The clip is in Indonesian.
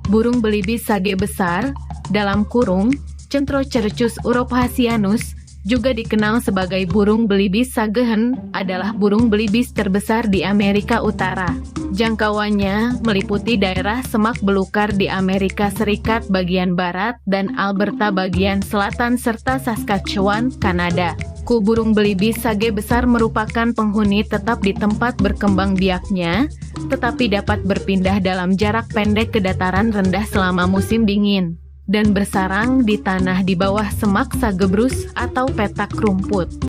Burung belibis sage besar, dalam kurung, Centrocercus urophacianus, juga dikenal sebagai burung belibis sagehen, adalah burung belibis terbesar di Amerika Utara. Jangkauannya meliputi daerah semak belukar di Amerika Serikat bagian barat dan Alberta bagian selatan serta Saskatchewan, Kanada. Burung belibis sage besar merupakan penghuni tetap di tempat berkembang biaknya, tetapi dapat berpindah dalam jarak pendek ke dataran rendah selama musim dingin, dan bersarang di tanah di bawah semak sagebrus atau petak rumput.